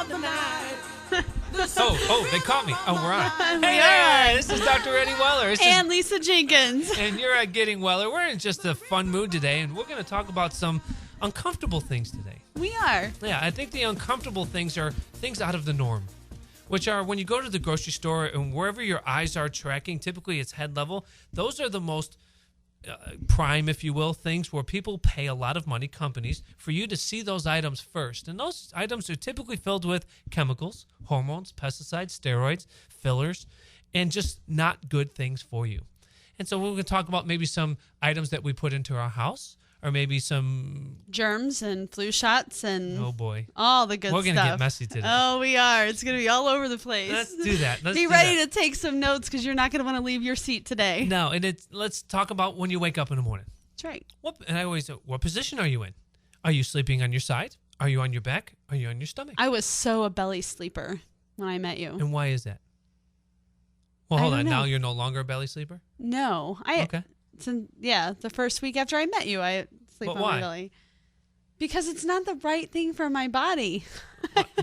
the night. They caught me. Oh, we're on. We Hey are there, on. this is Dr. Eddie Weller. And Lisa Jenkins. And you're at Getting Weller. We're in just a fun mood today, and we're going to talk about some uncomfortable things today. We are. Yeah, I think the uncomfortable things are things out of the norm, which are when you go to the grocery store and wherever your eyes are tracking, typically it's head level. Those are the most prime, if you will, things where people pay a lot of money, companies, for you to see those items first. And those items are typically filled with chemicals, hormones, pesticides, steroids, fillers, and just not good things for you. And so we're going to talk about maybe some items that we put into our house, or maybe some Germs and flu shots and oh boy, all the good stuff. we're going to get messy today. Oh, we are. It's going to be all over the place. Let's do that. Be ready to take some notes because you're not going to want to leave your seat today. No, and let's talk about when you wake up in the morning. That's right. And I always say, what position are you in? Are you sleeping on your side? Are you on your back? Are you on your stomach? I was so a belly sleeper when I met you. And why is that? Well, I hold don't on. know. Now you're no longer a belly sleeper? No. Okay. The first week after I met you, I sleep But on why? my belly. Because it's not the right thing for my body.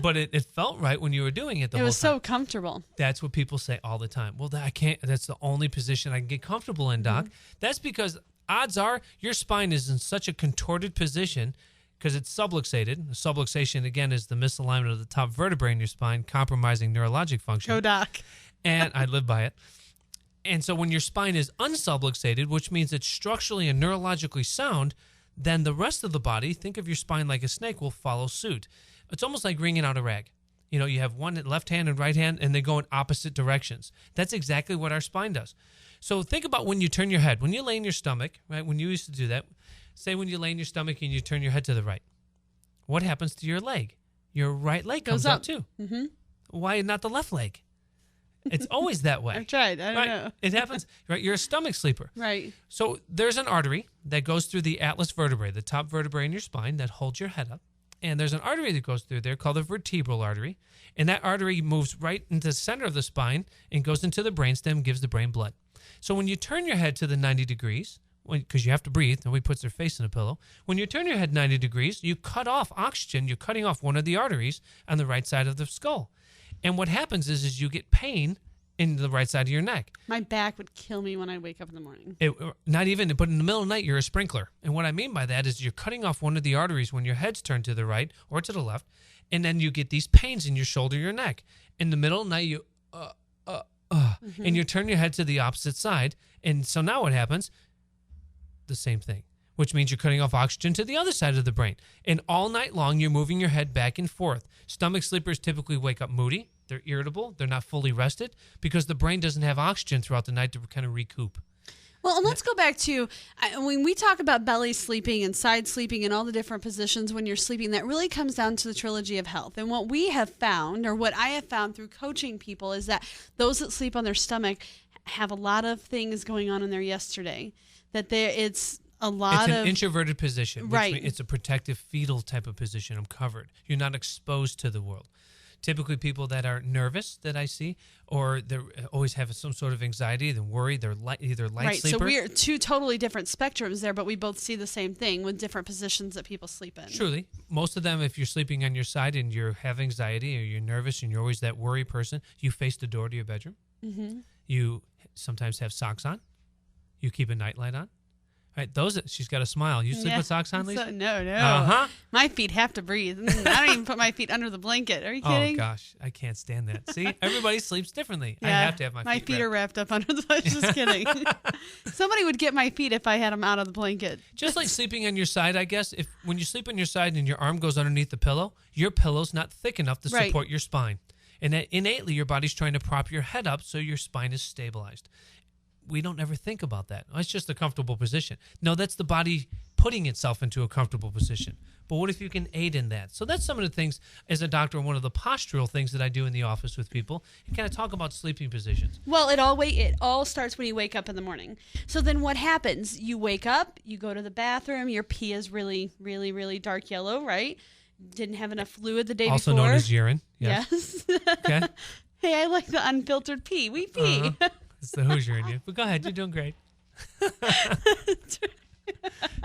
But it felt right when you were doing it the It whole was time. so comfortable. That's what people say all the time. Well, I can't. That's the only position I can get comfortable in, Doc. That's because odds are your spine is in such a contorted position because it's subluxated. Subluxation, again, is the misalignment of the top vertebrae in your spine, compromising neurologic function. Go, Doc. And I live by it. And so when your spine is unsubluxated, which means it's structurally and neurologically sound, then the rest of the body, think of your spine like a snake, will follow suit. It's almost like wringing out a rag. You know, you have one left hand and right hand, and they go in opposite directions. That's exactly what our spine does. So think about when you turn your head. When you lay in your stomach, right, when you used to do that, say when you lay in your stomach and you turn your head to the right, what happens to your leg? Your right leg comes Goes up. up too. Mm-hmm. Why not the left leg? It's always that way. I've tried. I don't Right. know. It happens. Right. You're a stomach sleeper. Right. So there's an artery that goes through the atlas vertebrae, the top vertebrae in your spine that holds your head up. And there's an artery that goes through there called the vertebral artery. And that artery moves right into the center of the spine and goes into the brainstem, gives the brain blood. So when you turn your head to the 90 degrees, because you have to breathe, nobody puts their face in a pillow. When you turn your head 90 degrees, you cut off oxygen. You're cutting off one of the arteries on the right side of the skull. And what happens is you get pain in the right side of your neck. My back would kill me when I wake up in the morning. Not even, but in the middle of the night, you're a sprinkler. And what I mean by that is you're cutting off one of the arteries when your head's turned to the right or to the left, and then you get these pains in your shoulder, your neck. In the middle of the night, you, and you turn your head to the opposite side. And so now what happens? The same thing, which means you're cutting off oxygen to the other side of the brain. And all night long, you're moving your head back and forth. Stomach sleepers typically wake up moody. They're irritable. They're not fully rested because the brain doesn't have oxygen throughout the night to kind of recoup. Well, and let's go back to when we talk about belly sleeping and side sleeping and all the different positions when you're sleeping, that really comes down to the trilogy of health. And what we have found, or what I have found through coaching people, is that those that sleep on their stomach have a lot of things going on in there yesterday. That it's a lot It's an of introverted position. Which Right. means it's a protective fetal type of position. I'm covered. You're not exposed to the world. Typically people that are nervous that I see, or they always have some sort of anxiety, then worry, they're either light right. sleeper. So we're two totally different spectrums there, but we both see the same thing with different positions that people sleep in. Truly. Most of them, if you're sleeping on your side and you have anxiety or you're nervous and you're always that worry person, you face the door to your bedroom. Mm-hmm. You sometimes have socks on. You keep a nightlight on. Right? She's got a smile. You sleep with socks on, Lisa? No. Uh-huh. My feet have to breathe. I don't even put my feet under the blanket. Are you kidding? Oh, gosh. I can't stand that. See? Everybody sleeps differently. I Yeah, have to have my feet are wrapped up under the blanket. Just kidding. Somebody would get my feet if I had them out of the blanket. Just like sleeping on your side, I guess. When you sleep on your side and your arm goes underneath the pillow, your pillow's not thick enough to Right. support your spine. And that innately, your body's trying to prop your head up so your spine is stabilized. We don't ever think about that. Oh, it's just a comfortable position. No, that's the body putting itself into a comfortable position. But what if you can aid in that? So that's some of the things, as a doctor, one of the postural things that I do in the office with people, and kind of talk about sleeping positions. Well, it all starts when you wake up in the morning. So then what happens? You wake up, you go to the bathroom, your pee is really, really, really dark yellow, right? Didn't have enough fluid the day Also before. known as urine. Yes. Okay. Hey, I like the unfiltered pee. We pee. Uh-huh. It's the Hoosier in you. But go ahead. You're doing great.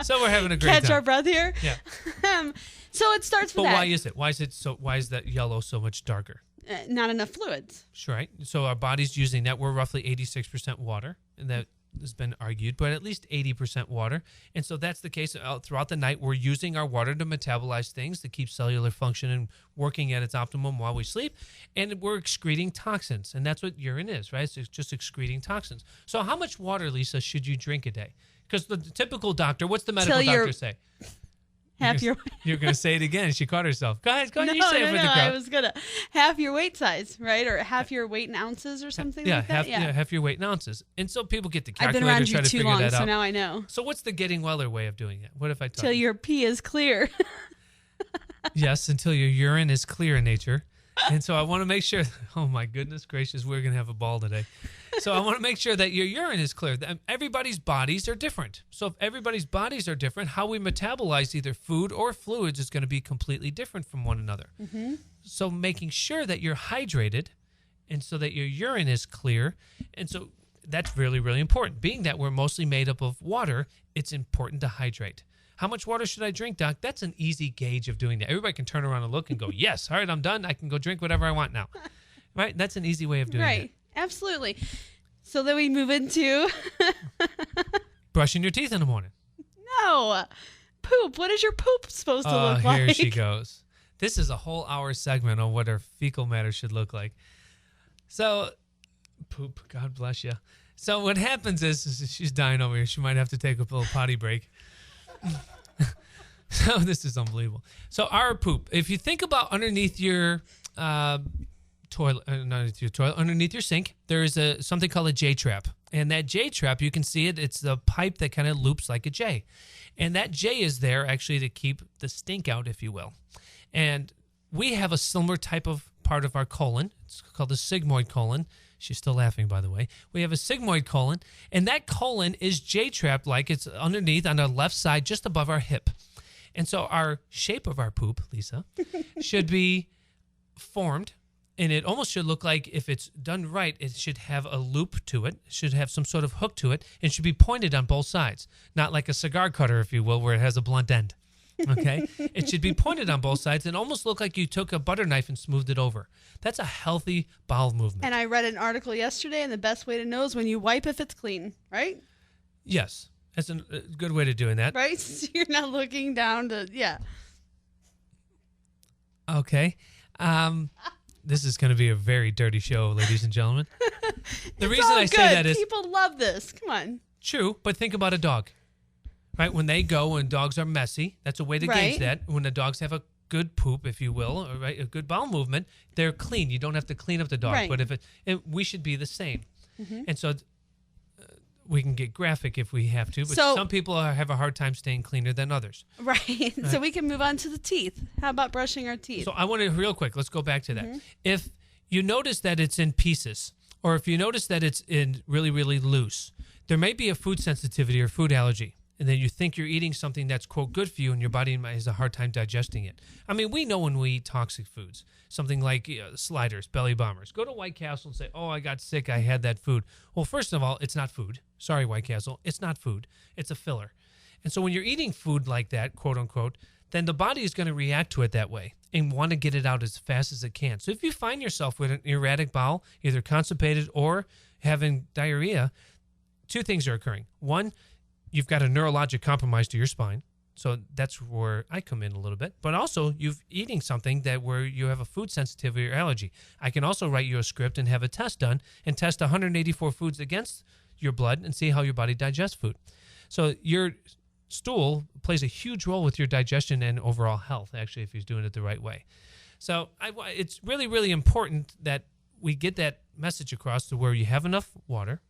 So we're having a great Catch time. our breath here. Yeah. So it starts with But that. why is it? Why is that yellow so much darker? Not enough fluids. Sure, right. So our body's using that. We're roughly 86% water, and that has been argued, but at least 80% water. And so that's the case throughout the night. We're using our water to metabolize things, to keep cellular function and working at its optimum while we sleep. And we're excreting toxins. And that's what urine is, right? It's just excreting toxins. So how much water, Lisa, should you drink a day? Because the typical doctor, what's the medical doctor say? You're going to say it again. She caught herself. Go ahead. You say it for the crowd. I was going to. Half your weight size, right? Or half your weight in ounces or something like that? Half your weight in ounces. And so people get the I've been calculator, around try you to too figure long, that out. so now I know. So what's the getting weller way of doing it? What if I tell Till you? your pee is clear. Yes, until your urine is clear in nature. And so I want to make sure, oh my goodness gracious, we're going to have a ball today. So I want to make sure that your urine is clear. Everybody's bodies are different. So if everybody's bodies are different, how we metabolize either food or fluids is going to be completely different from one another. Mm-hmm. So making sure that you're hydrated and so that your urine is clear. And so that's really, really important. Being that we're mostly made up of water, it's important to hydrate. How much water should I drink, Doc? That's an easy gauge of doing that. Everybody can turn around and look and go, yes, all right, I'm done. I can go drink whatever I want now. Right? That's an easy way of doing it. Right. Absolutely. So then we move into brushing your teeth in the morning. No. Poop. What is your poop supposed to look like? Here she goes. This is a whole hour segment on what our fecal matter should look like. So, poop. God bless you. So what happens is she's dying over here. She might have to take a little potty break. So this is unbelievable. So our poop, if you think about underneath your toilet, underneath your sink, there is something called a J-trap. And that J-trap, you can see it. It's the pipe that kind of loops like a J. And that J is there actually to keep the stink out, if you will. And we have a similar type of part of our colon. It's called the sigmoid colon. She's still laughing, by the way. We have a sigmoid colon, and that colon is J-trapped like it's underneath on the left side, just above our hip. And so our shape of our poop, Lisa, should be formed, and it almost should look like, if it's done right, it should have a loop to it. It should have some sort of hook to it, and should be pointed on both sides, not like a cigar cutter, if you will, where it has a blunt end. Okay? It should be pointed on both sides and almost look like you took a butter knife and smoothed it over. That's a healthy bowel movement. And I read an article yesterday, and the best way to know is when you wipe if it's clean, right? Yes. That's a good way to doing that. Right? So you're not looking down to, yeah. Okay. This is going to be a very dirty show, ladies and gentlemen. The reason I say that is... people love this. Come on. True, but think about a dog. Right? When they go and dogs are messy, that's a way to gauge that. When the dogs have a good poop, if you will, or right, a good bowel movement, they're clean. You don't have to clean up the dog. Right. But we should be the same. Mm-hmm. And so we can get graphic if we have to, but some people have a hard time staying cleaner than others. Right. So we can move on to the teeth. How about brushing our teeth? So I want to, real quick, let's go back to that. Mm-hmm. If you notice that it's in pieces, or if you notice that it's in really, really loose, there may be a food sensitivity or food allergy. And then you think you're eating something that's, quote, good for you, and your body has a hard time digesting it. I mean, we know when we eat toxic foods, something like sliders, belly bombers. Go to White Castle and say, oh, I got sick, I had that food. Well, first of all, it's not food. Sorry, White Castle. It's not food. It's a filler. And so when you're eating food like that, quote unquote, then the body is going to react to it that way and want to get it out as fast as it can. So if you find yourself with an erratic bowel, either constipated or having diarrhea, two things are occurring. One, you've got a neurologic compromise to your spine. So that's where I come in a little bit. But also, you're eating something where you have a food sensitivity or allergy. I can also write you a script and have a test done and test 184 foods against your blood and see how your body digests food. So your stool plays a huge role with your digestion and overall health, actually, if you're doing it the right way. So it's really, really important that we get that message across to where you have enough water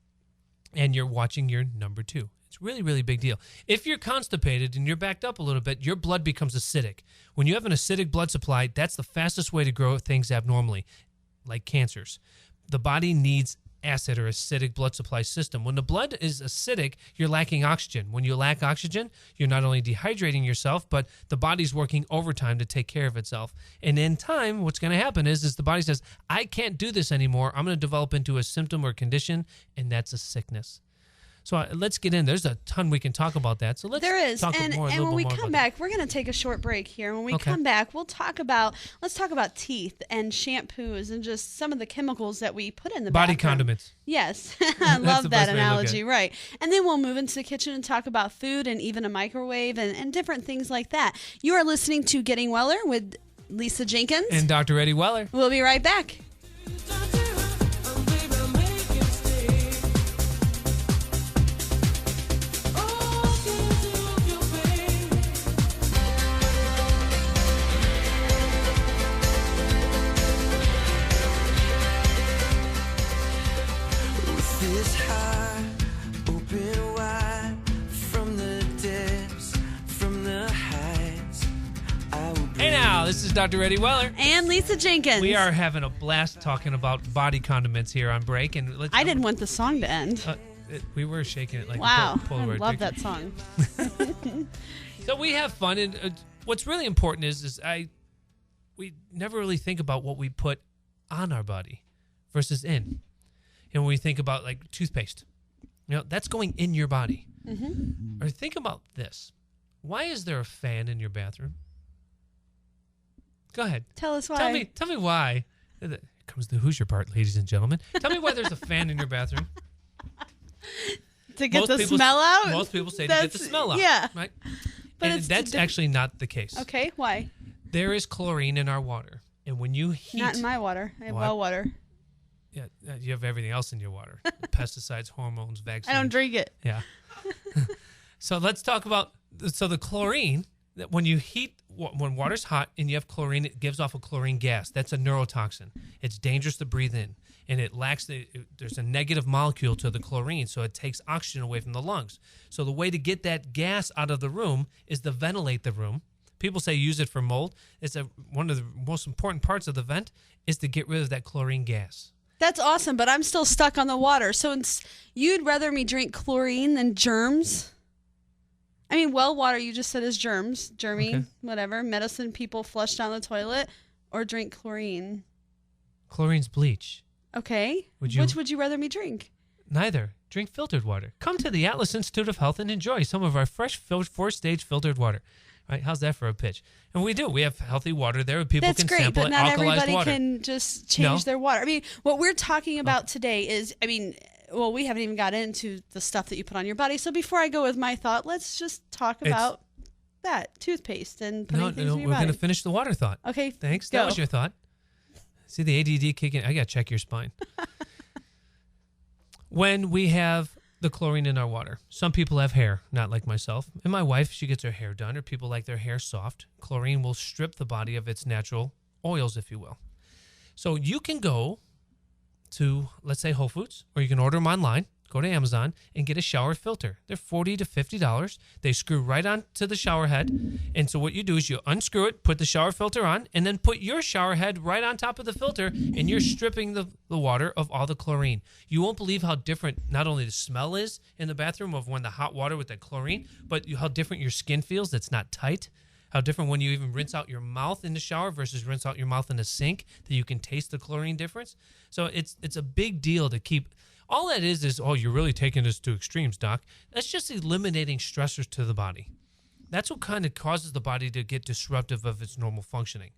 and you're watching your number two. It's really, really big deal. If you're constipated and you're backed up a little bit, your blood becomes acidic. When you have an acidic blood supply, that's the fastest way to grow things abnormally, like cancers. The body needs acid or acidic blood supply system. When the blood is acidic, you're lacking oxygen. When you lack oxygen, you're not only dehydrating yourself, but the body's working overtime to take care of itself. And in time, what's going to happen is the body says, I can't do this anymore. I'm going to develop into a symptom or condition, and that's a sickness. So let's get in. There's a ton we can talk about that. So let's there is. talk And more, a little when we more come about back, we're going to take a short break here. When we Okay. come back, let's talk about teeth and shampoos and just some of the chemicals that we put in the body bathroom. condiments. Yes. I love the that best way to look at analogy. it. Right. And then we'll move into the kitchen and talk about food and even a microwave and different things like that. You are listening to Getting Weller with Lisa Jenkins. And Dr. Eddie Weller. We'll be right back. This heart open wide from the depths, from the heights. I will Hey now, this is Dr. Eddie Weller. And Lisa Jenkins. We are having a blast talking about body condiments here on break. And I didn't want the song to end. We were shaking it like Wow. a I Polaroid love picture. that song. So we have fun, and what's really important is we never really think about what we put on our body versus in. And when we think about like toothpaste, that's going in your body. Mm-hmm. Or think about this: why is there a fan in your bathroom? Go ahead, Tell us why. tell me why. Here comes the Hoosier part, ladies and gentlemen. Tell me why there's a fan in your bathroom. To get Most the people- smell out? Most people say to get the That's- smell out. yeah. Right. But And it's that's different- actually not the case. Okay, why? There is chlorine in our water, and when you heat, Not in my water. I have What? well water. yeah, you have everything else in your water: pesticides, hormones, vaccines. I don't drink it. Yeah. So let's talk about the chlorine. That when you heat, when water's hot and you have chlorine, it gives off a chlorine gas. That's a neurotoxin. It's dangerous to breathe in, and it lacks there's a negative molecule to the chlorine, so it takes oxygen away from the lungs. So the way to get that gas out of the room is to ventilate the room. People say use it for mold. It's one of the most important parts of the vent is to get rid of that chlorine gas. That's awesome, but I'm still stuck on the water. So you'd rather me drink chlorine than germs? I mean, well water you just said is germs, germy, Okay. whatever, medicine people flush down the toilet, or drink chlorine. Chlorine's bleach. Okay. Would you- Which would you rather me drink? Neither. Drink filtered water. Come to the Atlas Institute of Health and enjoy some of our fresh 4-stage filtered water. Right? How's that for a pitch? And we do. We have healthy water there. People That's can great, sample but it, not alkalized everybody water. can just change No? their water. I mean, what we're talking about today is, well, we haven't even got into the stuff that you put on your body. So before I go with my thought, let's just talk about that toothpaste and putting things in we're your body. going to finish the water thought. Okay, Thanks. go. That was your thought. See the ADD kicking. I got to check your spine. When we have the chlorine in our water, some people have hair, not like myself. And my wife, she gets her hair done, or people like their hair soft. Chlorine will strip the body of its natural oils, if you will. So you can go to, let's say, Whole Foods, or you can order them online. Go to Amazon and get a shower filter. They're $40 to $50. They screw right onto the shower head. And so what you do is you unscrew it, put the shower filter on, and then put your shower head right on top of the filter, and you're stripping the water of all the chlorine. You won't believe how different not only the smell is in the bathroom of when the hot water with the chlorine, but how different your skin feels that's not tight. How different when you even rinse out your mouth in the shower versus rinse out your mouth in the sink, that you can taste the chlorine difference. So it's a big deal to keep. All that is, oh, you're really taking this to extremes, Doc. That's just eliminating stressors to the body. That's what kind of causes the body to get disruptive of its normal functioning.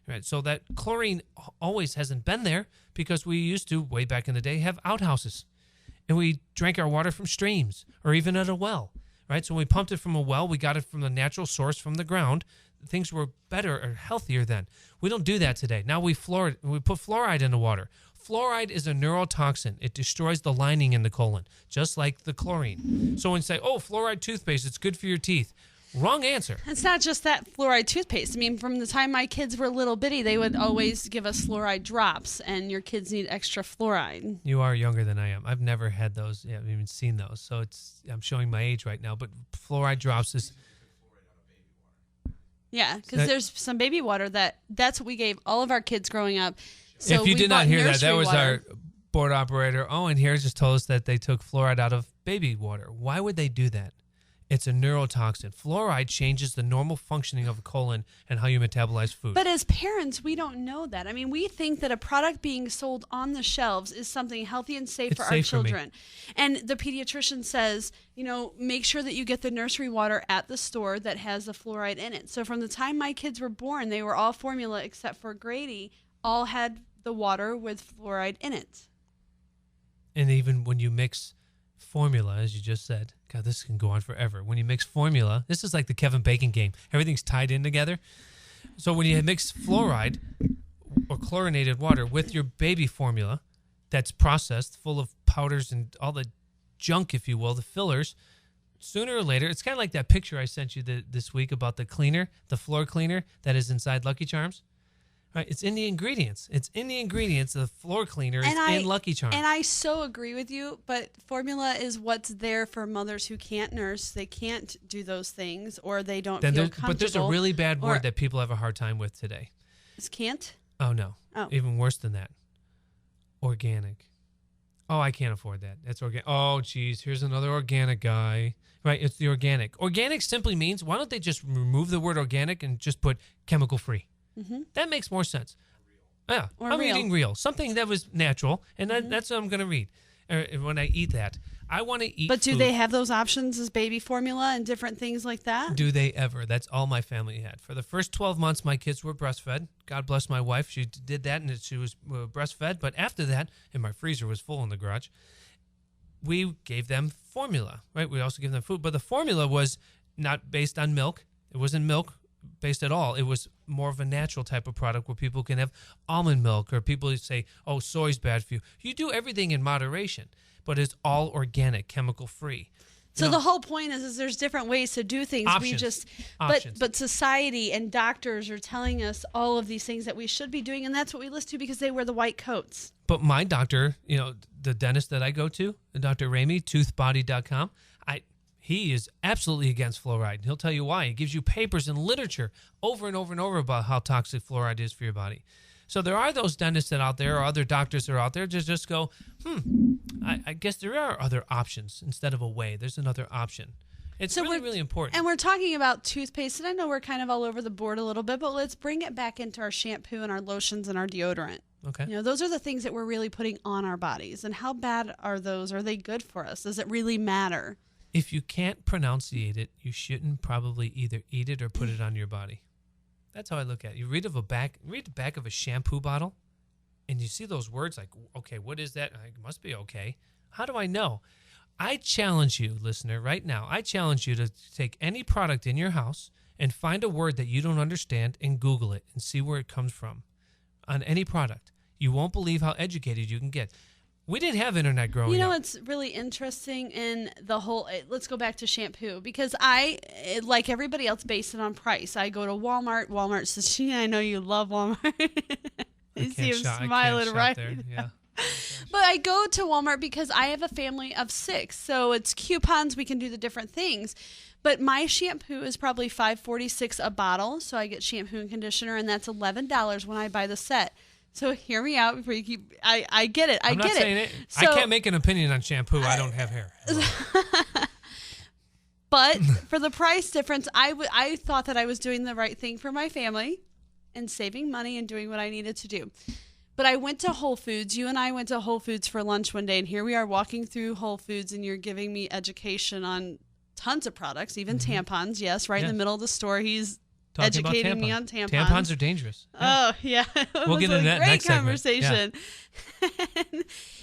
Right? So that chlorine always hasn't been there because we used to, way back in the day, have outhouses. And we drank our water from streams or even at a well. Right? So when we pumped it from a well, we got it from the natural source from the ground. Things were better or healthier then. We don't do that today. Now we put fluoride in the water. Fluoride is a neurotoxin. It destroys the lining in the colon, just like the chlorine. So when you say, oh, fluoride toothpaste, it's good for your teeth. Wrong answer. It's not just that fluoride toothpaste. I mean, from the time my kids were little bitty, they would always give us fluoride drops, and your kids need extra fluoride. You are younger than I am. I've never had those. I haven't even seen those. So I'm showing my age right now. But fluoride drops is... Yeah, because there's some baby water that's what we gave all of our kids growing up. So if you we did not bought hear that, nursery that was water. our board operator. Owen here just told us that they took fluoride out of baby water. Why would they do that? It's a neurotoxin. Fluoride changes the normal functioning of a colon and how you metabolize food. But as parents, we don't know that. I mean, we think that a product being sold on the shelves is something healthy and safe It's for our safe for me. children. And the pediatrician says, make sure that you get the nursery water at the store that has the fluoride in it. So from the time my kids were born, they were all formula except for Grady, all had the water with fluoride in it. And even when you mix formula, as you just said, God, this can go on forever. When you mix formula, this is like the Kevin Bacon game. Everything's tied in together. So when you mix fluoride or chlorinated water with your baby formula that's processed, full of powders and all the junk, if you will, the fillers, sooner or later, it's kind of like that picture I sent you this week about the cleaner, the floor cleaner that is inside Lucky Charms. Right, it's in the ingredients. It's in the ingredients. The floor cleaner is in Lucky Charms. And I so agree with you, but formula is what's there for mothers who can't nurse. They can't do those things, or they don't feel comfortable. But there's a really bad word that people have a hard time with today. Is can't? Oh, no. Oh. Even worse than that. Organic. Oh, I can't afford that. That's organic. Oh, geez, here's another organic guy. Right, it's the organic. Organic simply means, why don't they just remove the word organic and just put chemical-free? Mm-hmm. That makes more sense. Yeah, I'm reading real. Something that was natural, and that's what I'm going to read. When I eat that, I want to eat But do food. they have those options as baby formula and different things like that? Do they ever? That's all my family had. For the first 12 months, my kids were breastfed. God bless my wife. She did that, and she was breastfed. But after that, and my freezer was full in the garage, we gave them formula, right? We also gave them food. But the formula was not based on milk. It wasn't milk based at all. It was more of a natural type of product where people can have almond milk, or people say, oh, soy's bad for you. You do everything in moderation, but it's all organic, chemical free. So the whole point is there's different ways to do things. Options. But society and doctors are telling us all of these things that we should be doing, and that's what we listen to because they wear the white coats. But my doctor, the dentist that I go to, Dr. Ramey, toothbody.com, he is absolutely against fluoride. He'll tell you why. He gives you papers and literature over and over and over about how toxic fluoride is for your body. So there are those dentists that out there, or other doctors that are out there, just go, I guess there are other options instead of a way. There's another option. It's really important. And we're talking about toothpaste, and I know we're kind of all over the board a little bit, but let's bring it back into our shampoo and our lotions and our deodorant. Okay. Those are the things that we're really putting on our bodies. And how bad are those? Are they good for us? Does it really matter? If you can't pronunciate it, you shouldn't probably either eat it or put it on your body. That's how I look at it. You read the back of a shampoo bottle, and you see those words like, okay, what is that? It must be okay. How do I know? I challenge you, listener, right now. I challenge you to take any product in your house and find a word that you don't understand and Google it and see where it comes from on any product. You won't believe how educated you can get. We didn't have internet growing up. It's really interesting in the whole, let's go back to shampoo, because I, like everybody else, base it on price. I go to Walmart. Walmart says, I know you love Walmart. You see him smiling right there. Yeah. But I go to Walmart because I have a family of 6, so it's coupons. We can do the different things. But my shampoo is probably $5.46 a bottle, so I get shampoo and conditioner, and that's $11 when I buy the set. So hear me out before you keep. I get it. I'm not saying it. So, I can't make an opinion on shampoo. I don't have hair. But for the price difference, I thought that I was doing the right thing for my family and saving money and doing what I needed to do. But I went to Whole Foods. You and I went to Whole Foods for lunch one day, and here we are walking through Whole Foods, and you're giving me education on tons of products, even tampons. Yes, right in the middle of the store. He's educating me on tampons. Tampons are dangerous. Oh, yeah. We'll get into that next conversation. Yeah.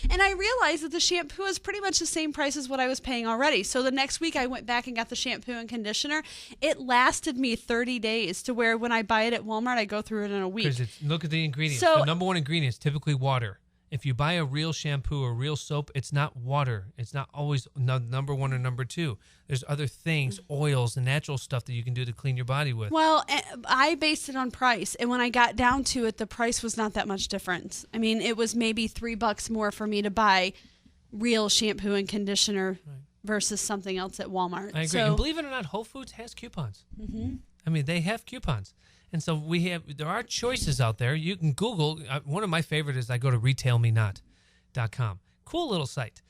And I realized that the shampoo is pretty much the same price as what I was paying already. So the next week I went back and got the shampoo and conditioner. It lasted me 30 days to where when I buy it at Walmart, I go through it in a week. Because look at the ingredients. So, the number one ingredient is typically water. If you buy a real shampoo or real soap, it's not water. It's not always number one or number two. There's other things, oils, and natural stuff that you can do to clean your body with. Well, I based it on price. And when I got down to it, the price was not that much difference. I mean, it was maybe $3 more for me to buy real shampoo and conditioner versus something else at Walmart. I agree. So, and believe it or not, Whole Foods has coupons. Mm-hmm. I mean, they have coupons. And so there are choices out there. You can Google. One of my favorite is I go to retailmenot.com. Cool little site.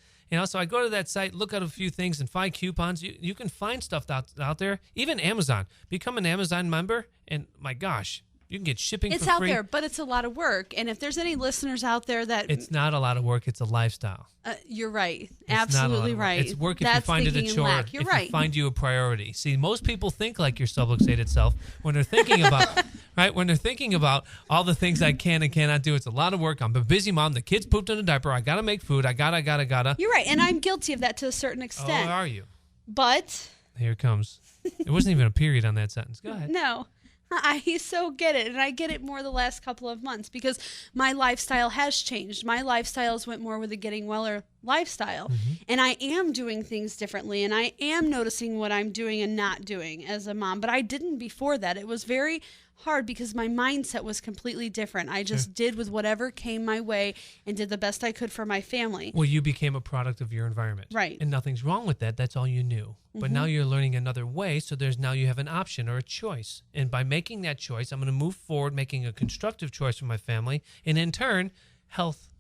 So I go to that site, look at a few things, and find coupons. You can find stuff out there. Even Amazon. Become an Amazon member, and my gosh, you can get shipping for free. It's out there, but it's a lot of work. And if there's any listeners out there that... It's not a lot of work. It's a lifestyle. You're right. It's not a lot Absolutely of work. right. It's work if That's you find it a thinking in chore. lack. You're if right. you find you a priority. See, most people think like your subluxated self when they're thinking about... Right? When they're thinking about all the things I can and cannot do. It's a lot of work. I'm a busy mom. The kids pooped in a diaper. I got to make food. I gotta. You're right. And I'm guilty of that to a certain extent. Oh, are you? But... Here it comes. There wasn't even a period on that sentence. Go ahead. No. I so get it. And I get it more the last couple of months because my lifestyle has changed. My lifestyles went more with the getting weller lifestyle. And I am doing things differently. And I am noticing what I'm doing and not doing as a mom. But I didn't before that. It was very hard because my mindset was completely different. I just did with whatever came my way and did the best I could for my family. Well, you became a product of your environment. Right. And nothing's wrong with that. That's all you knew. But now you're learning another way, so now you have an option or a choice. And by making that choice, I'm going to move forward, making a constructive choice for my family. And in turn, health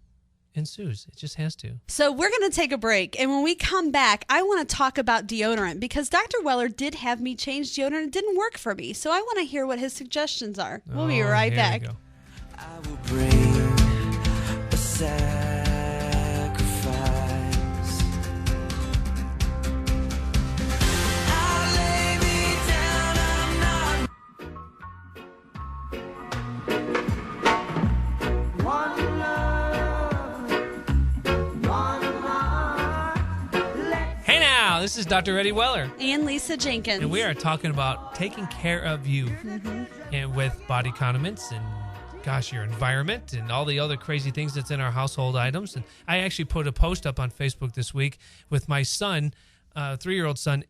ensues. It just has to. So we're going to take a break. And when we come back, I want to talk about deodorant because Dr. Weller did have me change deodorant. It didn't work for me. So I want to hear what his suggestions are. We'll be right here back. we go. I will bring a sacrifice. I lay me down, I'm not. One love, one heart. Hey now, this is Dr. Eddie Weller. And Lisa Jenkins. And we are talking about taking care of you and with body condiments and, gosh, your environment and all the other crazy things that's in our household items. And I actually put a post up on Facebook this week with my son, 3-year-old son,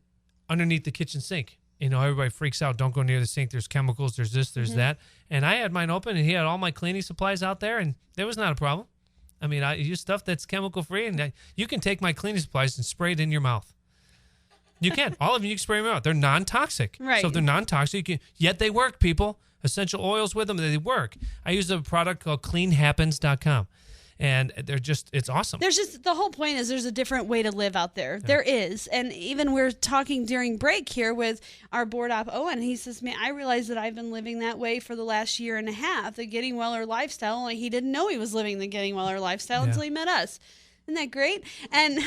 underneath the kitchen sink. You know, everybody freaks out. Don't go near the sink. There's chemicals. There's this, there's that. And I had mine open, and he had all my cleaning supplies out there, and there was not a problem. I mean, I use stuff that's chemical-free, and you can take my cleaning supplies and spray it in your mouth. You can. All of them, you can spray them out. They're non-toxic. Right. So if they're non-toxic, yet they work, people. Essential oils with them, they work. I use a product called cleanhappens.com. And they're just, it's awesome. There's just, the whole point is there's a different way to live out there. There is. And even we're talking during break here with our board op Owen. He says, man, I realize that I've been living that way for the last year and a half, the Getting Weller lifestyle. Only he didn't know he was living the Getting Weller lifestyle until he met us. Isn't that great? And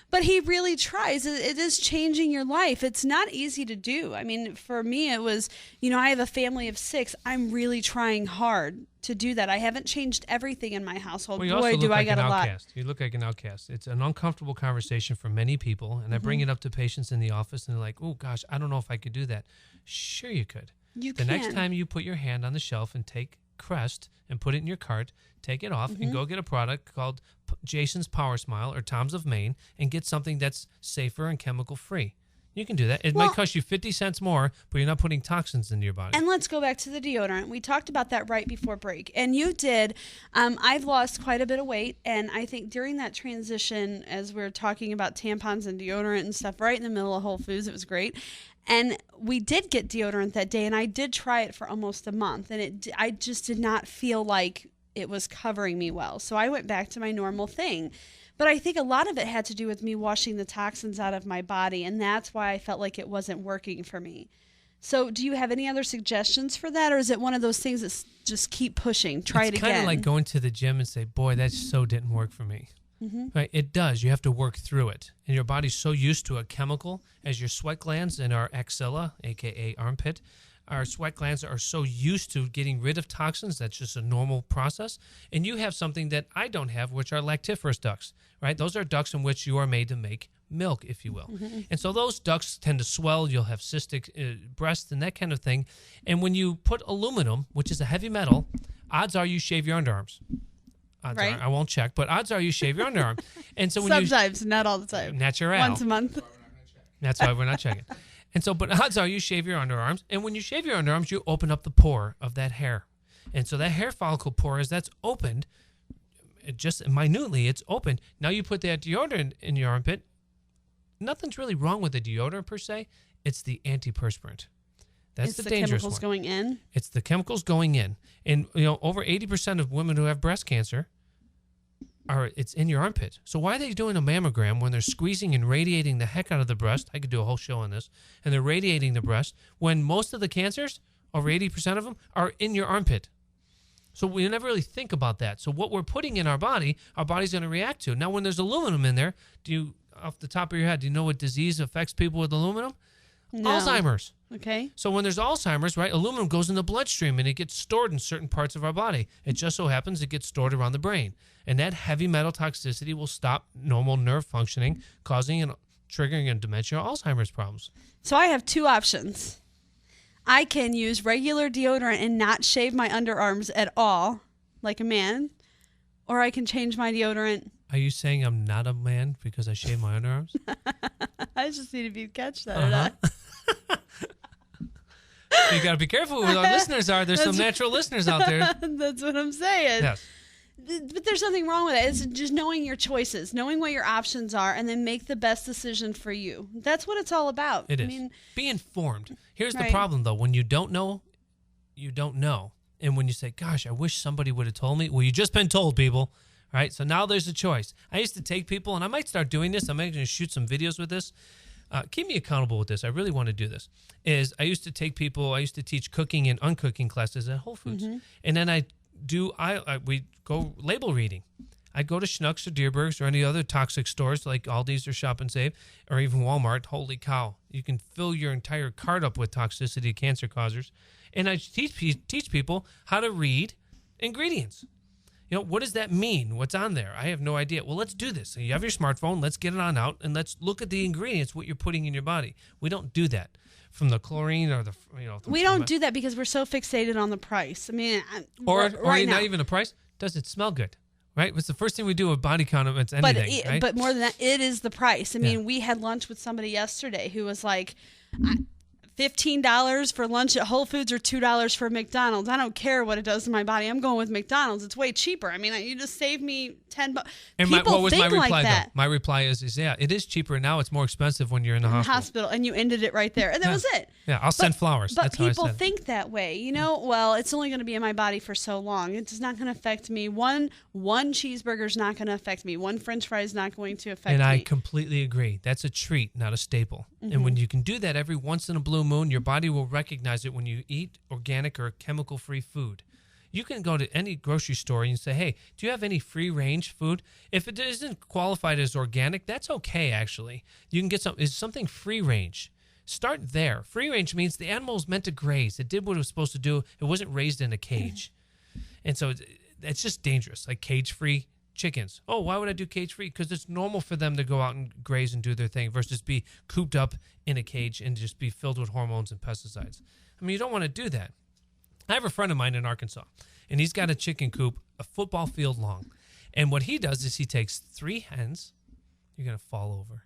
but he really tries. It is changing your life. It's not easy to do. I mean, for me, it was, I have a family of 6. I'm really trying hard to do that. I haven't changed everything in my household. Well, you Boy, also do look I like got an a lot. outcast. You look like an outcast. It's an uncomfortable conversation for many people, and I bring it up to patients in the office, and they're like, oh, gosh, I don't know if I could do that. Sure you could. You The can. next time you put your hand on the shelf and take Crest and put it in your cart, take it off and go get a product called Jason's Power Smile or Tom's of Maine and get something that's safer and chemical free. You can do that. It might cost you 50 cents more, but you're not putting toxins into your body. And let's go back to the deodorant. We talked about that right before break. And you did. I've lost quite a bit of weight. And I think during that transition, as we're talking about tampons and deodorant and stuff, right in the middle of Whole Foods, it was great. And we did get deodorant that day, and I did try it for almost a month. And I just did not feel like it was covering me well. So I went back to my normal thing. But I think a lot of it had to do with me washing the toxins out of my body, and that's why I felt like it wasn't working for me. So do you have any other suggestions for that, or is it one of those things that's just keep pushing, try it It's again? kind of like going to the gym and say, boy, that so didn't work for me. Right? It does. You have to work through it. And your body's so used to a chemical as your sweat glands in our axilla, a.k.a. armpit. Our sweat glands are so used to getting rid of toxins. That's just a normal process. And you have something that I don't have, which are lactiferous ducts, right? Those are ducts in which you are made to make milk, if you will. And so those ducts tend to swell. You'll have cystic breasts and that kind of thing. And when you put aluminum, which is a heavy metal, odds are you shave your underarms. Odds Right. are, I won't check, but odds are you shave your underarm. And so when Sometimes, not all the time. natural. Once a month. That's why we're not checking. And so, but odds are you shave your underarms. And when you shave your underarms, you open up the pore of that hair. And so that hair follicle pore, as that's opened, it just minutely, it's open. Now you put that deodorant in your armpit. Nothing's really wrong with the deodorant per se. It's the antiperspirant. That's It's the the dangerous chemicals one. going in. It's the chemicals going in. And, over 80% of women who have breast cancer it's in your armpit. So why are they doing a mammogram when they're squeezing and radiating the heck out of the breast? I could do a whole show on this. And they're radiating the breast when most of the cancers, over 80% of them, are in your armpit. So we never really think about that. So what we're putting in our body's going to react to. Now, when there's aluminum in there, off the top of your head, do you know what disease affects people with aluminum? No. Alzheimer's. Okay. So when there's Alzheimer's, right, aluminum goes in the bloodstream and it gets stored in certain parts of our body. It just so happens it gets stored around the brain. And that heavy metal toxicity will stop normal nerve functioning, causing and triggering and dementia or Alzheimer's problems. So I have two options. I can use regular deodorant and not shave my underarms at all, like a man, or I can change my deodorant. Are you saying I'm not a man because I shave my underarms? I just need to be catch that or not. You got to be careful who our listeners are. There's some natural listeners out there. That's what I'm saying. Yes. But there's nothing wrong with it. It's just knowing your choices, knowing what your options are, and then make the best decision for you. That's what it's all about. It is. I mean, be informed. Here's the Right. problem, though. When you don't know, you don't know. And when you say, gosh, I wish somebody would have told me. Well, you've just been told, people. Right? So now there's a choice. I used to take people, and I might start doing this. I'm going to shoot some videos with this. Keep me accountable with this. I really want to do this. I used to take people, I used to teach cooking and uncooking classes at Whole Foods. Mm-hmm. And then we go label reading. I'd go to Schnucks or Deerbergs or any other toxic stores like Aldi's or Shop and Save or even Walmart. Holy cow. You can fill your entire cart up with toxicity cancer causers. And I teach people how to read ingredients. What does that mean? What's on there? I have no idea. Well, let's do this. So you have your smartphone. Let's get it on out, and let's look at the ingredients, what you're putting in your body. We don't do that from the chlorine or the. we don't do that because we're so fixated on the price. I mean, Or right now. not even the price. Does it smell good? Right? What's the first thing we do with body count? It's anything, right? But more than that, it is the price. I mean, Yeah. we had lunch with somebody yesterday who was like, $15 for lunch at Whole Foods or $2 for McDonald's. I don't care what it does to my body. I'm going with McDonald's. It's way cheaper. I mean, you just saved me $10. And People what was think my reply, like that. though? My reply is yeah, it is cheaper now. It's more expensive when you're in the hospital. And you ended it right there. And that was it. Yeah, I'll send flowers. But That's how I people said it. think that way. Well, it's only going to be in my body for so long. It's not going to affect me. One cheeseburger is not going to affect me. One French fry is not going to affect And me. I completely agree. That's a treat, not a staple. Mm-hmm. And when you can do that every once in a blue moon, your body will recognize it when you eat organic or chemical-free food. You can go to any grocery store and say, hey, do you have any free-range food? If it isn't qualified as organic, that's okay, actually. You can get something free-range. Start there. Free-range means the animal is meant to graze. It did what it was supposed to do. It wasn't raised in a cage. And so it's just dangerous, like cage-free chickens. Oh, why would I do cage-free? Because it's normal for them to go out and graze and do their thing versus be cooped up in a cage and just be filled with hormones and pesticides. I mean, you don't want to do that. I have a friend of mine in Arkansas, and he's got a chicken coop a football field long. And what he does is he takes 3 hens. You're going to fall over.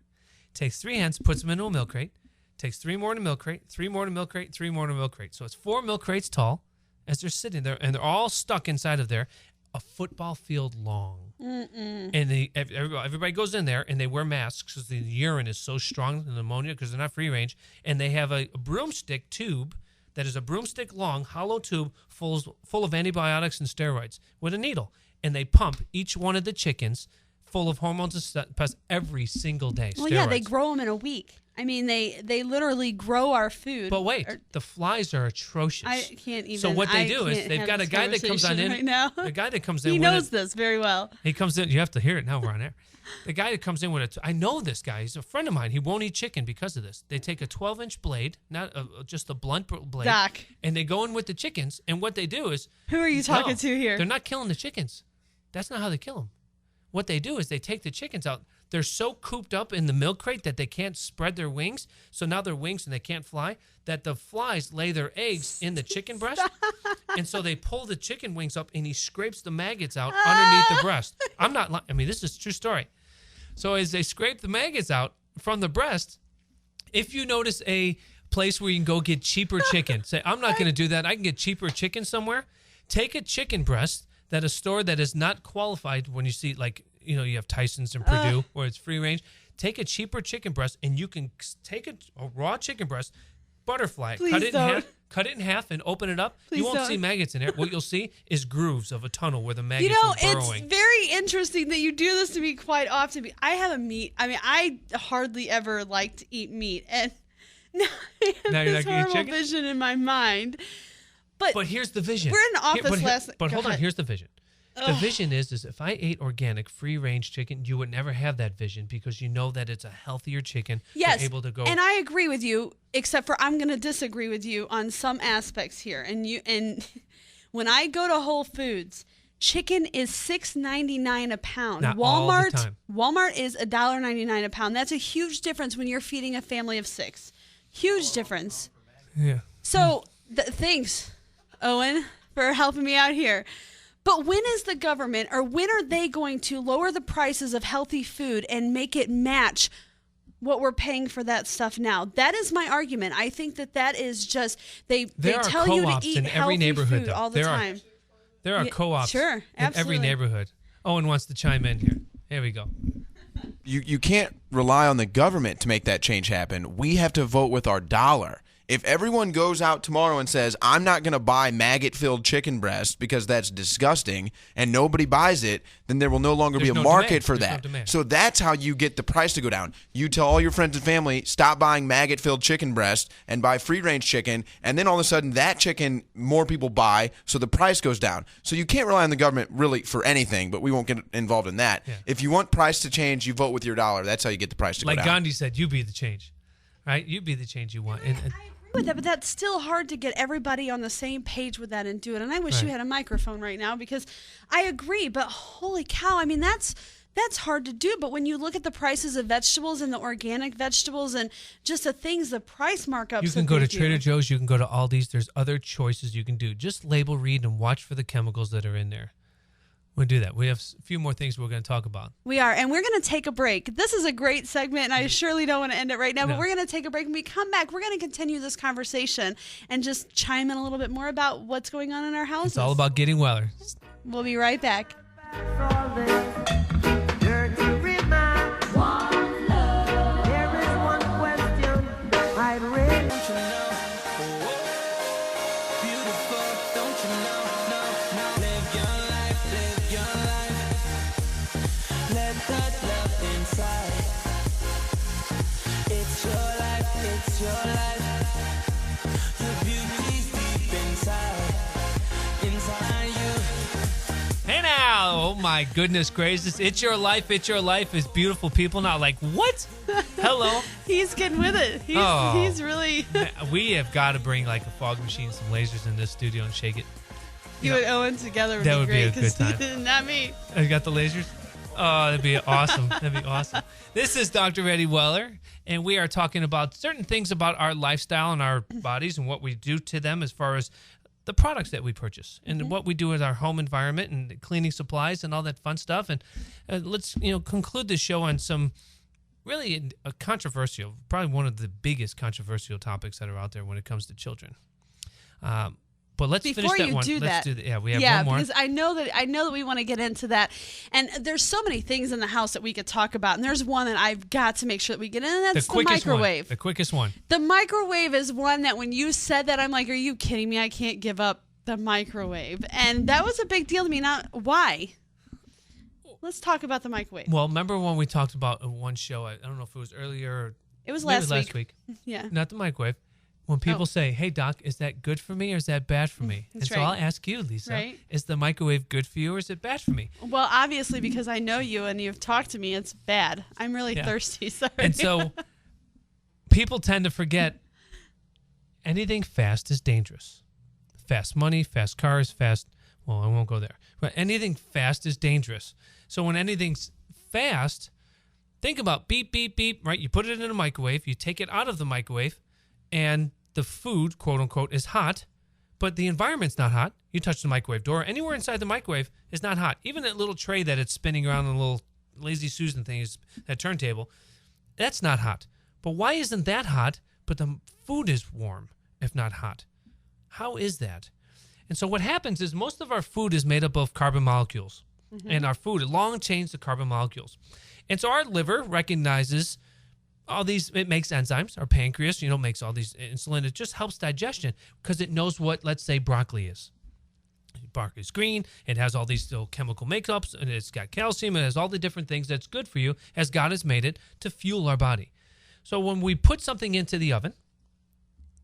Takes 3 hens, puts them into a milk crate, takes 3 more in a milk crate, 3 more in a milk crate, 3 more in a milk crate. So it's 4 milk crates tall as they're sitting there, and they're all stuck inside of there, a football field long. And everybody goes in there, and they wear masks because the urine is so strong, the pneumonia, because they're not free range. And they have a broomstick tube that is a broomstick long, hollow tube full of antibiotics and steroids with a needle. And they pump each one of the chickens full of hormones and pests every single day. Well, steroids. yeah, they grow them in a week. I mean, they literally grow our food. But wait, the flies are atrocious. I can't even. So what they I do is can't they've have got a this guy that comes on conversation in. right now. The guy that comes in. He with knows this very well. He comes in. You have to hear it now. We're on air. The guy that comes in with I know this guy. He's a friend of mine. He won't eat chicken because of this. They take a 12-inch blade, not just a blunt blade, Doc. and they go in with the chickens. And what they do is, Who are you talking to here? They're not killing the chickens. That's not how they kill them. What they do is they take the chickens out. They're so cooped up in the milk crate that they can't spread their wings. So now they're wings and they can't fly, that the flies lay their eggs in the chicken breast. And so they pull the chicken wings up and he scrapes the maggots out underneath the breast. I'm not lying. I mean, this is a true story. So as they scrape the maggots out from the breast, if you notice a place where you can go get cheaper chicken, say, I'm not going to do that. I can get cheaper chicken somewhere. Take a chicken breast that a store that is not qualified when you see, like, you have Tyson's and Purdue where it's free range. Take a cheaper chicken breast and you can take a raw chicken breast, butterfly, Please cut it don't. in half. cut it in half and open it up, Please you won't don't. see maggots in there. What you'll see is grooves of a tunnel where the maggots You know, are it's burrowing. very interesting that you do this to me quite often. I have a meat. I mean, I hardly ever like to eat meat, and now I have Now you're this not gonna eat horrible chicken? vision in my mind. But here's the vision. We're in the office last night. But Go hold on, ahead. here's the vision. The vision is if I ate organic, free-range chicken, you would never have that vision because you know that it's a healthier chicken. Yes, You're able to go. and I agree with you, except for I'm going to disagree with you on some aspects here. And when I go to Whole Foods, chicken is $6.99 a pound. Not all the time. Walmart is $1.99 a pound. That's a huge difference when you're feeding a family of 6. Huge difference. Yeah. So thanks, Owen, for helping me out here. But when is the government, or when are they going to lower the prices of healthy food and make it match what we're paying for that stuff now? That is my argument. I think that is just they There are tell you to co-ops eat in every healthy neighborhood, food though. all the There are- time. There are Yeah, co-ops sure, in every absolutely. neighborhood. Owen wants to chime in here. Here we go. You can't rely on the government to make that change happen. We have to vote with our dollar. If everyone goes out tomorrow and says, I'm not going to buy maggot-filled chicken breast because that's disgusting, and nobody buys it, then there will no longer be There's a no market demand. for There's no that. demand. So that's how you get the price to go down. You tell all your friends and family, stop buying maggot-filled chicken breast and buy free-range chicken, and then all of a sudden that chicken more people buy, so the price goes down. So you can't rely on the government really for anything, but we won't get involved in that. Yeah. If you want price to change, you vote with your dollar. That's how you get the price to Like go down. Gandhi said, you be the change. Right? You be the change you want. And I agree with that, but that's still hard to get everybody on the same page with that and do it. And I wish you Right. had a microphone right now, because I agree. But holy cow, I mean, that's hard to do. But when you look at the prices of vegetables and the organic vegetables and just the things, the price markups. you can that go they to Trader do. Joe's. You can go to Aldi's. There's other choices you can do. Just label read and watch for the chemicals that are in there. We'll do that. We have a few more things we're going to talk about. We are, and we're going to take a break. This is a great segment, and I surely don't want to end it right now, but No. we're going to take a break. When we come back, we're going to continue this conversation and just chime in a little bit more about what's going on in our houses. It's all about getting weller. We'll be right back. Dirty remind. One love. There is one question I'd really want to know. Beautiful, don't you know? No, no. Live your life, live your life. Let that love inside. It's your life, it's your life. Your beauty's deep inside, inside you. Hey now! Oh my goodness gracious! It's your life. It's your life. Is beautiful people not like what? Hello. He's getting with it. He's really We have got to bring like a fog machine, some lasers in this studio and shake it. you and Owen together would That be would be great. a good 'cause time. Not me. I got the lasers. Oh, that'd be awesome. That'd be awesome. This is Dr. Eddie Weller, and we are talking about certain things about our lifestyle and our bodies and what we do to them as far as the products that we purchase and what we do with our home environment and cleaning supplies and all that fun stuff. And let's conclude this show on some really a controversial, probably one of the biggest controversial topics that are out there when it comes to children. But let's Before finish that you one. do Let's that, do we have one more. because I know that we want to get into that, and there's so many things in the house that we could talk about, and there's one that I've got to make sure that we get in, and that's the quickest microwave. one. The quickest one. The microwave is one that when you said that, I'm like, are you kidding me? I can't give up the microwave, and that was a big deal to me. Not why. Let's talk about the microwave. Well, remember when we talked about one show? I don't know if it was earlier or It was maybe last week. week. Yeah. Not the microwave. When people Oh. say, "Hey, Doc, is that good for me or is that bad for me?" That's and so right. I'll ask you, Lisa, Right. is the microwave good for you or is it bad for me? Well, obviously, because I know you and you've talked to me, it's bad. I'm really Yeah. thirsty. Sorry. And so people tend to forget anything fast is dangerous. Fast money, fast cars, well, I won't go there. But anything fast is dangerous. So when anything's fast, think about beep, beep, beep, right? You put it in a microwave, you take it out of the microwave, and the food, quote unquote, is hot, but the environment's not hot. You touch the microwave door, anywhere inside the microwave is not hot. Even that little tray that it's spinning around, the little Lazy Susan thing, is that turntable, that's not hot. But why isn't that hot, but the food is warm, if not hot? How is that? And so what happens is most of our food is made up of carbon molecules. And our food, long chains of carbon molecules. And so our liver recognizes all these, it makes enzymes. Our pancreas, makes all these insulin. It just helps digestion because it knows what, let's say, broccoli is. Broccoli is green. It has all these little chemical makeups, and it's got calcium. It has all the different things that's good for you as God has made it to fuel our body. So when we put something into the oven,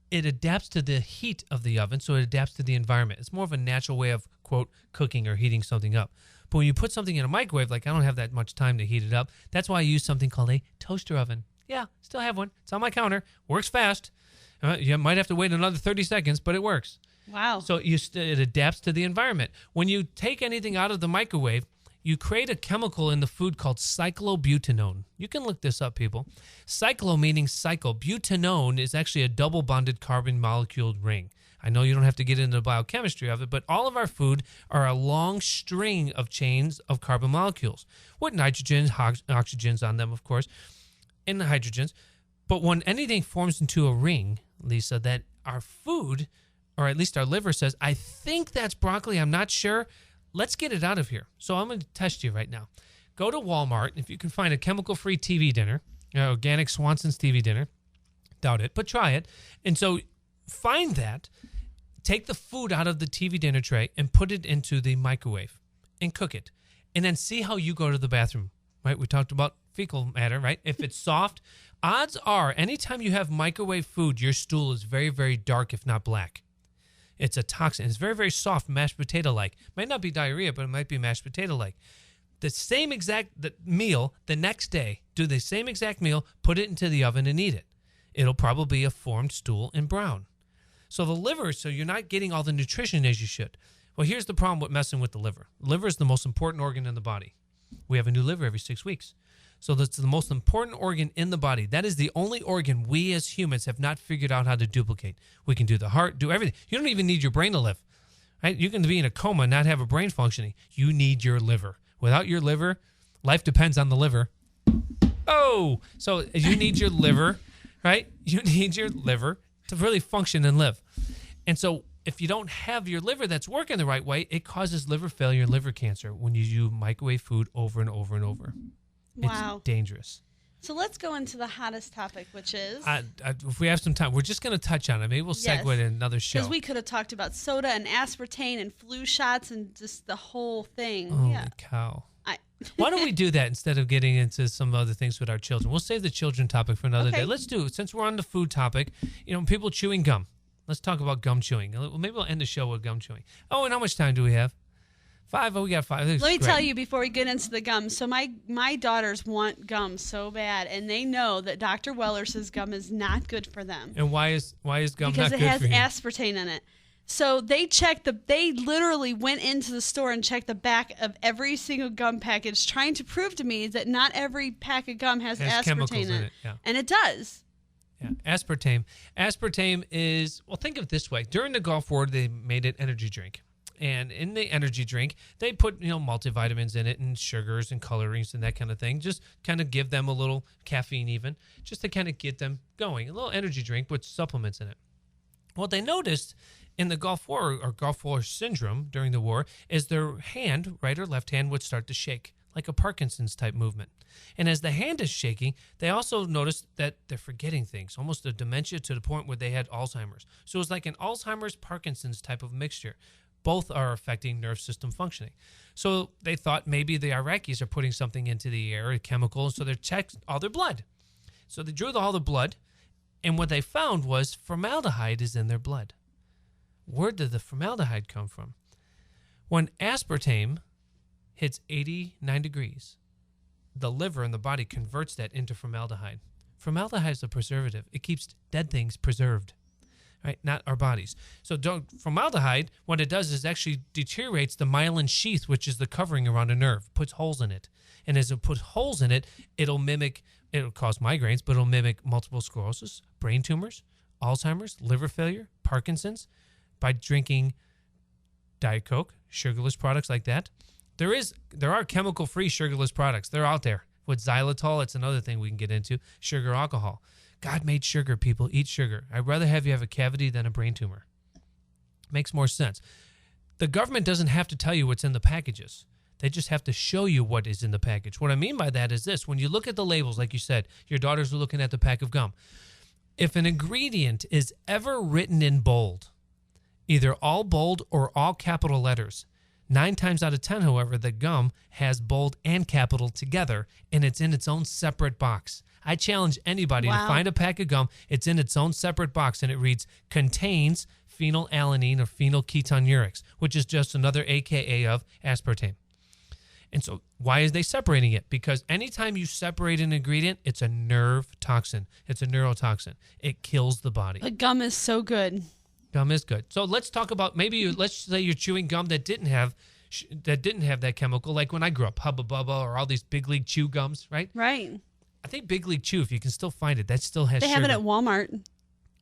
it adapts to the heat of the oven, so it adapts to the environment. It's more of a natural way of, quote, cooking or heating something up. But when you put something in a microwave, like I don't have that much time to heat it up, that's why I use something called a toaster oven. Yeah, still have one. It's on my counter. Works fast. You might have to wait another 30 seconds, but it works. Wow. So it adapts to the environment. When you take anything out of the microwave, you create a chemical in the food called cyclobutanone. You can look this up, people. Cyclo meaning cycle. Butanone is actually a double-bonded carbon molecule ring. I know you don't have to get into the biochemistry of it, but all of our food are a long string of chains of carbon molecules with nitrogens, oxygens on them, of course, and the hydrogens. But when anything forms into a ring, Lisa, that our food, or at least our liver says, I think that's broccoli, I'm not sure, let's get it out of here. So I'm going to test you right now. Go to Walmart. If you can find a chemical-free TV dinner, organic Swanson's TV dinner, doubt it, but try it. And so find that, take the food out of the TV dinner tray and put it into the microwave and cook it. And then see how you go to the bathroom, right? We talked about fecal matter, right? If it's soft, odds are anytime you have microwave food, your stool is very, very dark, if not black. It's a toxin. It's very, very soft, mashed potato-like. Might not be diarrhea, but it might be mashed potato-like. The same exact meal the next day, do the same exact meal, put it into the oven and eat it. It'll probably be a formed stool and brown. So the liver, so you're not getting all the nutrition as you should. Well, here's the problem with messing with the liver. The liver is the most important organ in the body. We have a new liver every 6 weeks. So that's the most important organ in the body. That is the only organ we as humans have not figured out how to duplicate. We can do the heart, do everything. You don't even need your brain to live. Right? You can be in a coma and not have a brain functioning. You need your liver. Without your liver, life depends on the liver. Oh, so you need your liver, right? You need your liver to really function and live. And so if you don't have your liver that's working the right way, it causes liver failure and liver cancer when you use microwave food over and over and over. Wow. It's dangerous. So let's go into the hottest topic, which is... if we have some time, we're just going to touch on it. Maybe we'll segue to another show. Because we could have talked about soda and aspartame and flu shots and just the whole thing. Holy cow. Why don't we do that instead of getting into some other things with our children? We'll save the children topic for another day. Let's do it. Since we're on the food topic, people chewing gum. Let's talk about gum chewing. Maybe we'll end the show with gum chewing. Oh, and how much time do we have? 5? Oh, we got 5. Let me tell you before we get into the gum. So my daughters want gum so bad, and they know that Dr. Weller says gum is not good for them. And why is gum not good for you? Because it has aspartame in it. So they literally went into the store and checked the back of every single gum package, trying to prove to me that not every pack of gum has aspartame in it. Yeah. And it does. Yeah, aspartame. Aspartame is, well, think of it this way. During the Gulf War, they made an energy drink. And in the energy drink, they put, multivitamins in it and sugars and colorings and that kind of thing. Just kind of give them a little caffeine even, just to kind of get them going. A little energy drink with supplements in it. What they noticed in the Gulf War, or Gulf War syndrome during the war, is their hand, right or left hand, would start to shake, like a Parkinson's type movement. And as the hand is shaking, they also noticed that they're forgetting things, almost a dementia to the point where they had Alzheimer's. So it was like an Alzheimer's, Parkinson's type of mixture. Both are affecting nerve system functioning. So they thought maybe the Iraqis are putting something into the air, a chemical, so they checked all their blood. So they drew all the blood, and what they found was formaldehyde is in their blood. Where did the formaldehyde come from? When aspartame hits 89 degrees, the liver and the body converts that into formaldehyde. Formaldehyde is a preservative. It keeps dead things preserved, right? Not our bodies. So formaldehyde, what it does is actually deteriorates the myelin sheath, which is the covering around a nerve, puts holes in it. And as it puts holes in it, it'll cause migraines, but it'll mimic multiple sclerosis, brain tumors, Alzheimer's, liver failure, Parkinson's, by drinking Diet Coke, sugarless products like that. There are chemical-free sugarless products. They're out there. With xylitol, it's another thing we can get into. Sugar alcohol. God made sugar, people. Eat sugar. I'd rather have you have a cavity than a brain tumor. Makes more sense. The government doesn't have to tell you what's in the packages. They just have to show you what is in the package. What I mean by that is this. When you look at the labels, like you said, your daughters were looking at the pack of gum. If an ingredient is ever written in bold, either all bold or all capital letters, 9 times out of 10, however, the gum has bold and capital together, and it's in its own separate box. I challenge anybody to find a pack of gum. It's in its own separate box, and it reads, contains phenylalanine or phenylketonurics, which is just another AKA of aspartame. And so why is they separating it? Because anytime you separate an ingredient, it's a nerve toxin. It's a neurotoxin. It kills the body. The gum is so good. Gum is good. So let's talk about let's say you're chewing gum that didn't have that chemical, like when I grew up, Hubba Bubba or all these Big League Chew gums, right? Right. I think Big League Chew, if you can still find it, that still has They sugar. have it at Walmart.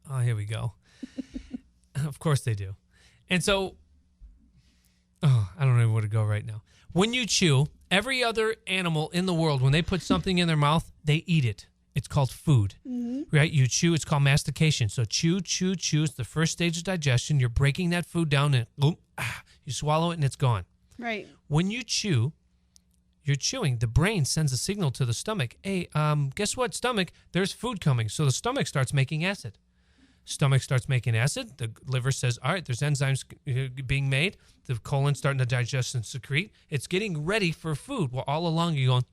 Oh, here we go. Of course they do. And so, I don't know where to go right now. When you chew, every other animal in the world, when they put something in their mouth, they eat it. It's called food, right? You chew, it's called mastication. So chew, chew, chew. It's the first stage of digestion. You're breaking that food down and you swallow it and it's gone. Right. When you chew, you're chewing. The brain sends a signal to the stomach. Hey, guess what, stomach? There's food coming. So the stomach starts making acid. Stomach starts making acid. The liver says, all right, there's enzymes being made. The colon's starting to digest and secrete. It's getting ready for food. Well, all along you're going,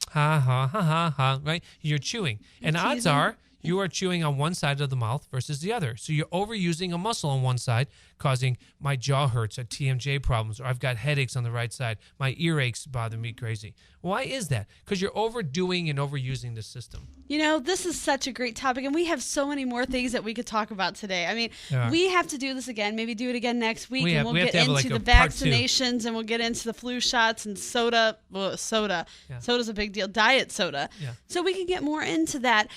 ha, ha, ha, ha, ha, right? You're chewing. And odds are you are chewing on one side of the mouth versus the other. So you're overusing a muscle on one side, causing my jaw hurts, TMJ problems, or I've got headaches on the right side. My earaches bother me crazy. Why is that? Because you're overdoing and overusing the system. You know, this is such a great topic, and we have so many more things that we could talk about today. I mean, we have to do this again, maybe do it again next week, and we'll get into the vaccinations, and we'll get into the flu shots and soda. Yeah. Soda's a big deal. Diet soda. Yeah. So we can get more into that.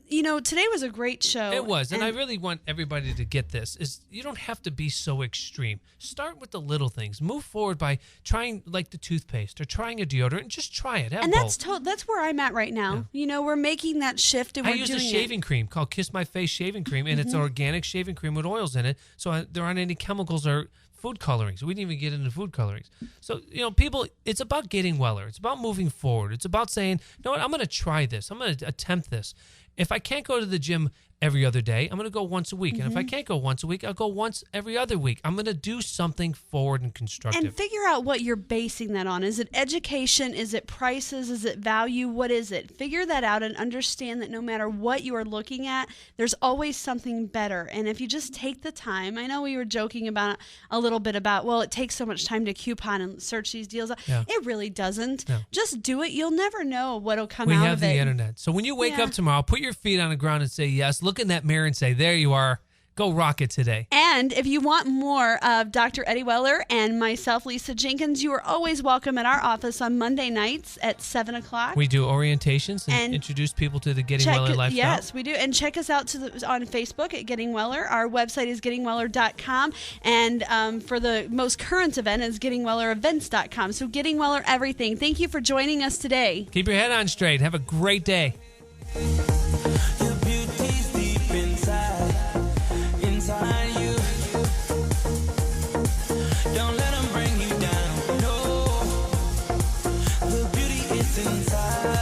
You know, today was a great show. It was, and I really want everybody to get this, is you don't have to be so extreme. Start with the little things. Move forward by trying, like the toothpaste, or trying a deodorant. Just try it. Have both. That's where I'm at right now. Yeah. You know, we're making that shift, and I use a shaving cream called Kiss My Face shaving cream, and it's an organic shaving cream with oils in it, so there aren't any chemicals or food colorings. We didn't even get into food colorings. So, you know, people, it's about getting weller. It's about moving forward. It's about saying, you know what, I'm going to try this. I'm going to attempt this. If I can't go to the gym every other day, I'm going to go once a week. And if I can't go once a week, I'll go once every other week. I'm going to do something forward and constructive. And figure out what you're basing that on. Is it education? Is it prices? Is it value? What is it? Figure that out and understand that no matter what you are looking at, there's always something better. And if you just take the time, I know we were joking about a little bit about, well, it takes so much time to coupon and search these deals. Yeah. It really doesn't. No. Just do it. You'll never know what'll come out of it. We have the internet. So when you wake up tomorrow, put your feet on the ground and say yes. Look in that mirror and say, there you are. Go rock it today. And if you want more of Dr. Eddie Weller and myself, Lisa Jenkins, you are always welcome at our office on Monday nights at 7 o'clock. We do orientations and introduce people to the Getting Weller lifestyle. Yes, we do. And check us out on Facebook at Getting Weller. Our website is gettingweller.com. And for the most current event is gettingwellerevents.com. So Getting Weller everything. Thank you for joining us today. Keep your head on straight. Have a great day. Don't let them bring you down. No, the beauty is inside.